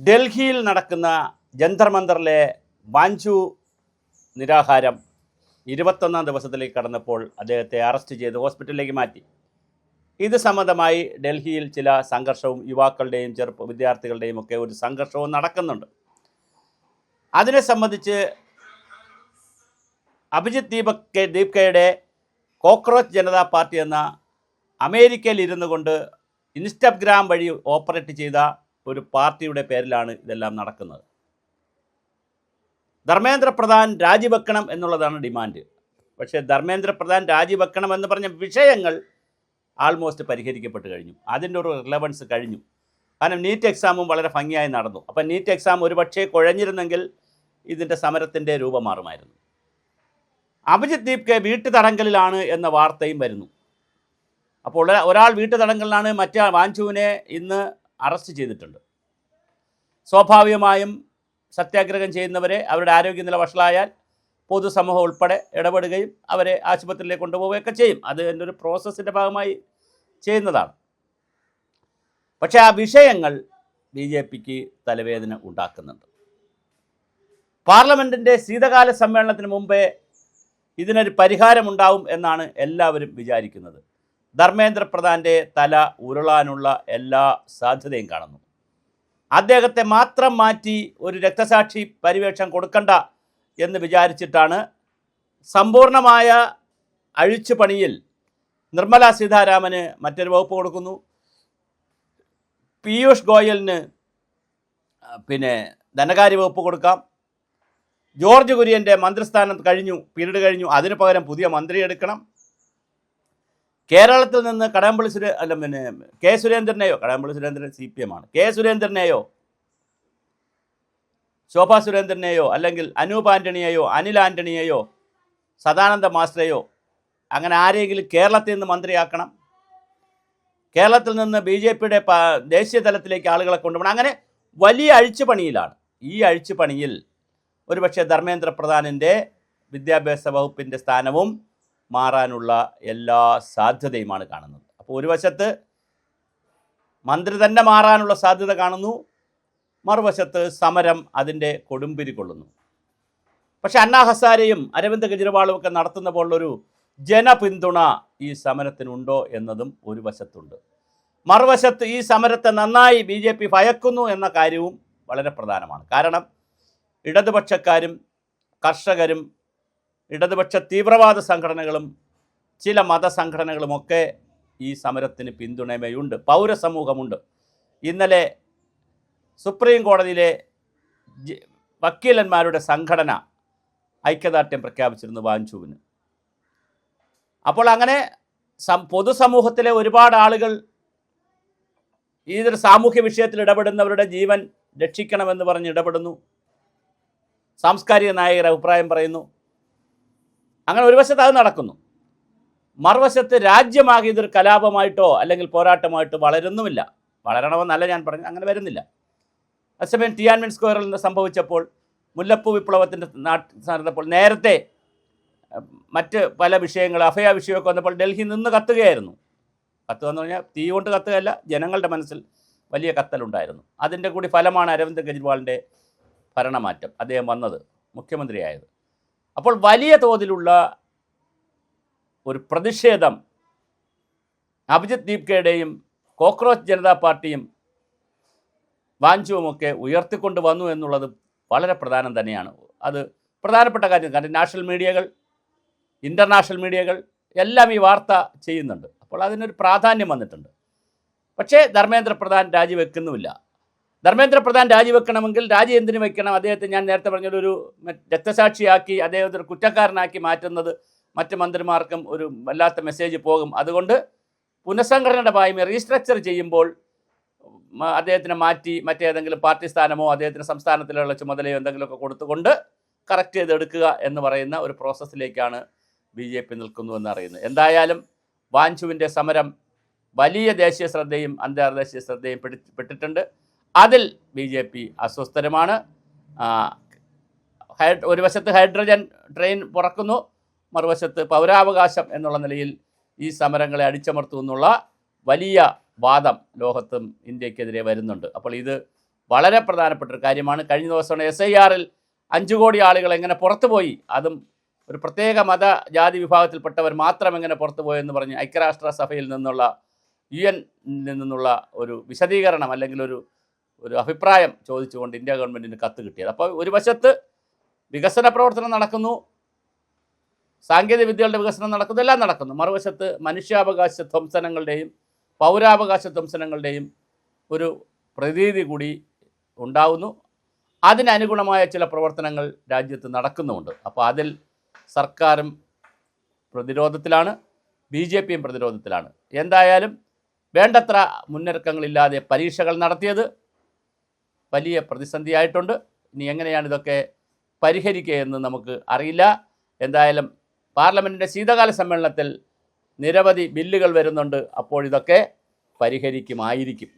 ഡൽഹിയിൽ നടക്കുന്ന ജന്തർ മന്ദറിലെ വാഞ്ചു നിരാഹാരം 21ാം ദിവസത്തിലേക്ക് കടന്നപ്പോൾ അദ്ദേഹത്തെ അറസ്റ്റ് ചെയ്ത് ഹോസ്പിറ്റലിലേക്ക് മാറ്റി. ഇത് സംബന്ധമായി ഡൽഹിയിൽ ചില സംഘർഷവും യുവാക്കളുടെയും വിദ്യാർത്ഥികളുടെയും ഒക്കെ ഒരു സംഘർഷവും നടക്കുന്നുണ്ട്. അതിനെ സംബന്ധിച്ച് അഭിജിത്ത് ദീപ്കയുടെ കോക്രോച്ച് ജനതാ പാർട്ടി എന്ന അമേരിക്കയിൽ ഇരുന്നു കൊണ്ട് ഇൻസ്റ്റഗ്രാം വഴി ഓപ്പറേറ്റ് ചെയ്ത ഒരു പാർട്ടിയുടെ പേരിലാണ് ഇതെല്ലാം നടക്കുന്നത്. ധർമ്മേന്ദ്ര പ്രധാൻ രാജിവെക്കണം എന്നുള്ളതാണ് ഡിമാൻഡ്. പക്ഷേ ധർമ്മേന്ദ്ര പ്രധാൻ രാജിവെക്കണം എന്ന് പറഞ്ഞ വിഷയങ്ങൾ ആൾമോസ്റ്റ് പരിഹരിക്കപ്പെട്ട് കഴിഞ്ഞു. അതിൻ്റെ ഒരു റിലവൻസ് കഴിഞ്ഞു. കാരണം നീറ്റ് എക്സാമും വളരെ ഭംഗിയായി നടന്നു. അപ്പം നീറ്റ് എക്സാം ഒരുപക്ഷെ കുഴഞ്ഞിരുന്നെങ്കിൽ ഇതിൻ്റെ സമരത്തിൻ്റെ രൂപം മാറുമായിരുന്നു. അഭിജിത്ത് ദീപ്കെ വീട്ടുതടങ്കലിലാണ് എന്ന വാർത്തയും വരുന്നു. അപ്പോൾ ഒരാൾ വീട്ടുതടങ്കലിലാണ്, മറ്റേ വാഞ്ചുവിനെ ഇന്ന് അറസ്റ്റ് ചെയ്തിട്ടുണ്ട്. സ്വാഭാവികമായും സത്യാഗ്രഹം ചെയ്യുന്നവരെ അവരുടെ ആരോഗ്യനില വഷളായാൽ പൊതുസമൂഹം ഉൾപ്പെടെ ഇടപെടുകയും അവരെ ആശുപത്രിയിലേക്ക് കൊണ്ടുപോവുകയൊക്കെ ചെയ്യും. അത് എൻ്റെ ഒരു പ്രോസസ്സിൻ്റെ ഭാഗമായി ചെയ്യുന്നതാണ്. പക്ഷേ ആ വിഷയങ്ങൾ BJPക്ക് തലവേദന ഉണ്ടാക്കുന്നുണ്ട്. പാർലമെൻറ്റിൻ്റെ ശീതകാല സമ്മേളനത്തിന് മുമ്പേ ഇതിനൊരു പരിഹാരമുണ്ടാവും എന്നാണ് എല്ലാവരും വിചാരിക്കുന്നത്. ധർമ്മേന്ദ്ര പ്രധാൻ്റെ തല ഉരുളാനുള്ള എല്ലാ സാധ്യതയും കാണുന്നു. അദ്ദേഹത്തെ മാത്രം മാറ്റി ഒരു രക്തസാക്ഷി പരിവേഷം കൊടുക്കണ്ട എന്ന് വിചാരിച്ചിട്ടാണ് സമ്പൂർണമായ അഴിച്ചുപണിയിൽ നിർമ്മല സീതാരാമന് മറ്റൊരു വകുപ്പ് കൊടുക്കുന്നു, പീയൂഷ് ഗോയലിന് ധനകാര്യ വകുപ്പ് കൊടുക്കാം, ജോർജ് കുര്യൻ്റെ മന്ത്രിസ്ഥാനം പീരീഡ് കഴിഞ്ഞു, അതിന് പകരം പുതിയ മന്ത്രി എടുക്കണം. കേരളത്തിൽ നിന്ന് കെ സുരേന്ദ്രനെയോ, കടകംപള്ളി സുരേന്ദ്രൻ CPM ആണ്, കെ സുരേന്ദ്രനെയോ ശോഭാ സുരേന്ദ്രനെയോ അല്ലെങ്കിൽ അനൂപ് ആൻ്റണിയെയോ അനിൽ ആൻ്റണിയെയോ സദാനന്ദ മാസ്റ്ററെയോ അങ്ങനെ ആരെങ്കിലും കേരളത്തിൽ നിന്ന് മന്ത്രിയാക്കണം. കേരളത്തിൽ നിന്ന് BJPയുടെ ദേശീയ തലത്തിലേക്ക് ആളുകളെ കൊണ്ടുപോകണം. അങ്ങനെ വലിയ അഴിച്ചുപണിയിലാണ്. ഈ അഴിച്ചുപണിയിൽ ഒരുപക്ഷെ ധർമ്മേന്ദ്ര പ്രധാനിൻ്റെ വിദ്യാഭ്യാസ വകുപ്പിൻ്റെ സ്ഥാനവും മാറാനുള്ള എല്ലാ സാധ്യതയുമാണ് കാണുന്നത്. അപ്പോൾ ഒരു വശത്ത് മന്ത്രി തന്നെ മാറാനുള്ള സാധ്യത കാണുന്നു, മറുവശത്ത് സമരം അതിൻ്റെ കൊടുമ്പിരി കൊള്ളുന്നു. പക്ഷേ അണ്ണാ ഹസാരെയും അരവിന്ദ് കെജ്രിവാളും ഒക്കെ നടത്തുന്ന പോലുള്ളൊരു ജനപിന്തുണ ഈ സമരത്തിനുണ്ടോ എന്നതും ഒരു വശത്തുണ്ട്. മറുവശത്ത് ഈ സമരത്തെ നന്നായി BJP ഭയക്കുന്നു എന്ന കാര്യവും വളരെ പ്രധാനമാണ്. കാരണം ഇടതുപക്ഷക്കാരും കർഷകരും ഇടതുപക്ഷ തീവ്രവാദ സംഘടനകളും ചില മതസംഘടനകളുമൊക്കെ ഈ സമരത്തിന് പിന്തുണയുണ്ട്, പൗരസമൂഹമുണ്ട്. ഇന്നലെ സുപ്രീം കോടതിയിലെ വക്കീലന്മാരുടെ സംഘടന ഐക്യദാർഢ്യം പ്രഖ്യാപിച്ചിരുന്നു വാഞ്ചുവിന്. അപ്പോൾ അങ്ങനെ പൊതുസമൂഹത്തിലെ ഒരുപാട് ആളുകൾ ഇതൊരു സാമൂഹ്യ വിഷയത്തിൽ ഇടപെടുന്നവരുടെ ജീവൻ രക്ഷിക്കണമെന്ന് പറഞ്ഞ് ഇടപെടുന്നു. സാംസ്കാരിക നായകർ അഭിപ്രായം പറയുന്നു. അങ്ങനെ ഒരു വശത്ത് അത് നടക്കുന്നു. മറുവശത്ത് രാജ്യമാകെ ഇതൊരു കലാപമായിട്ടോ അല്ലെങ്കിൽ പോരാട്ടമായിട്ടോ വളരുന്നുമില്ല. വളരണമെന്നല്ല ഞാൻ പറഞ്ഞു, അങ്ങനെ വരുന്നില്ല. അതേസമയം ടിയാൻമെൻ സ്ക്വയറിൽ നിന്ന് സംഭവിച്ചപ്പോൾ, മുല്ലപ്പൂ വിപ്ലവത്തിൻ്റെ നടന്നപ്പോൾ, നേരത്തെ മറ്റ് പല വിഷയങ്ങൾ അഭയ വിഷയമൊക്കെ വന്നപ്പോൾ ഡൽഹി നിന്ന് കത്തുകയായിരുന്നു. കത്തുകയെന്ന് പറഞ്ഞാൽ തീ കൊണ്ട് കത്തുകയല്ല, ജനങ്ങളുടെ മനസ്സിൽ വലിയ കത്തലുണ്ടായിരുന്നു. അതിൻ്റെ കൂടി ഫലമാണ് അരവിന്ദ് കെജ്രിവാളിൻ്റെ ഭരണമാറ്റം, അദ്ദേഹം വന്നത്, മുഖ്യമന്ത്രിയായത്. അപ്പോൾ വലിയ തോതിലുള്ള ഒരു പ്രതിഷേധം അഭിജിത്ത് ദീപ്കയുടെയും കോക്രോച്ച് ജനതാ പാർട്ടിയും വാഞ്ചുവുമൊക്കെ ഉയർത്തിക്കൊണ്ട് വന്നു എന്നുള്ളത് വളരെ പ്രധാനം തന്നെയാണ്. അത് പ്രധാനപ്പെട്ട കാര്യം. കാരണം നാഷണൽ മീഡിയകൾ, ഇൻ്റർനാഷണൽ മീഡിയകൾ എല്ലാം ഈ വാർത്ത ചെയ്യുന്നുണ്ട്. അപ്പോൾ അതിനൊരു പ്രാധാന്യം വന്നിട്ടുണ്ട്. പക്ഷേ ധർമ്മേന്ദ്ര പ്രധാൻ രാജിവെക്കുന്നുമില്ല. ധർമ്മേന്ദ്ര പ്രധാൻ രാജിവെക്കണമെങ്കിൽ രാജി എന്തിനു വയ്ക്കണം? അദ്ദേഹത്തെ ഞാൻ നേരത്തെ പറഞ്ഞൊരു രക്തസാക്ഷിയാക്കി അദ്ദേഹത്തെ ഒരു കുറ്റക്കാരനാക്കി മാറ്റുന്നത് മറ്റ് മന്ത്രിമാർക്കും ഒരു വല്ലാത്ത മെസ്സേജ് പോകും. അതുകൊണ്ട് പുനഃസംഘടനയുടെ ഭാഗമായി റീസ്ട്രക്ചർ ചെയ്യുമ്പോൾ അദ്ദേഹത്തിനെ മാറ്റി മറ്റേതെങ്കിലും പാർട്ടി സ്ഥാനമോ അദ്ദേഹത്തിന് സംസ്ഥാനത്തിലുള്ള ചുമതലയോ എന്തെങ്കിലുമൊക്കെ കൊടുത്തുകൊണ്ട് കറക്റ്റ് ചെയ്തെടുക്കുക എന്ന് പറയുന്ന ഒരു പ്രോസസ്സിലേക്കാണ് BJP നിൽക്കുന്നുവെന്ന് അറിയുന്നത്. എന്തായാലും വാഞ്ചുവിൻ്റെ സമരം വലിയ ദേശീയ ശ്രദ്ധയും അന്തർദേശീയ ശ്രദ്ധയും പെട്ടിട്ടുണ്ട്. അതിൽ BJP അസ്വസ്ഥരുമാണ്. ഒരു വശത്ത് ഹൈഡ്രജൻ ട്രെയിൻ പുറക്കുന്നു, മറുവശത്ത് പൗരാവകാശം എന്നുള്ള നിലയിൽ ഈ സമരങ്ങളെ അടിച്ചമർത്തുമെന്നുള്ള വലിയ വാദം ലോകത്തും ഇന്ത്യക്കെതിരെ വരുന്നുണ്ട്. അപ്പോൾ ഇത് വളരെ പ്രധാനപ്പെട്ട ഒരു കാര്യമാണ്. കഴിഞ്ഞ ദിവസമാണ് SIR-ൽ 5 കോടി ആളുകൾ എങ്ങനെ പുറത്തുപോയി, അതും ഒരു പ്രത്യേക മത ജാതി വിഭാഗത്തിൽപ്പെട്ടവർ മാത്രം എങ്ങനെ പുറത്തുപോയെന്ന് പറഞ്ഞ് ഐക്യരാഷ്ട്രസഭയിൽ നിന്നുള്ള UN നിന്നുള്ള ഒരു വിശദീകരണം അല്ലെങ്കിൽ ഒരു അഭിപ്രായം ചോദിച്ചുകൊണ്ട് ഇന്ത്യ ഗവൺമെൻറ്റിന് കത്ത് കിട്ടിയത്. അപ്പോൾ ഒരു വശത്ത് വികസന പ്രവർത്തനം നടക്കുന്നു, സാങ്കേതിക വിദ്യകളുടെ വികസനം നടക്കുന്നു, എല്ലാം നടക്കുന്നു. മറുവശത്ത് മനുഷ്യാവകാശ ധ്വംസനങ്ങളുടെയും പൗരാവകാശ ധ്വംസനങ്ങളുടെയും ഒരു പ്രതീതി കൂടി ഉണ്ടാവുന്നു. അതിനനുഗുണമായ ചില പ്രവർത്തനങ്ങൾ രാജ്യത്ത് നടക്കുന്നുമുണ്ട്. അപ്പോൾ അതിൽ സർക്കാരും പ്രതിരോധത്തിലാണ്, BJPയും പ്രതിരോധത്തിലാണ്. എന്തായാലും വേണ്ടത്ര മുന്നൊരുക്കങ്ങളില്ലാതെ പരീക്ഷകൾ നടത്തിയത് വലിയ പ്രതിസന്ധിയായിട്ടുണ്ട്. ഇനി എങ്ങനെയാണ് ഇതൊക്കെ പരിഹരിക്കുക എന്ന് നമുക്ക് അറിയില്ല. എന്തായാലും പാർലമെൻറ്റിൻ്റെ ശീതകാല സമ്മേളനത്തിൽ നിരവധി ബില്ലുകൾ വരുന്നുണ്ട്. അപ്പോൾ ഇതൊക്കെ പരിഹരിക്കുമായിരിക്കും.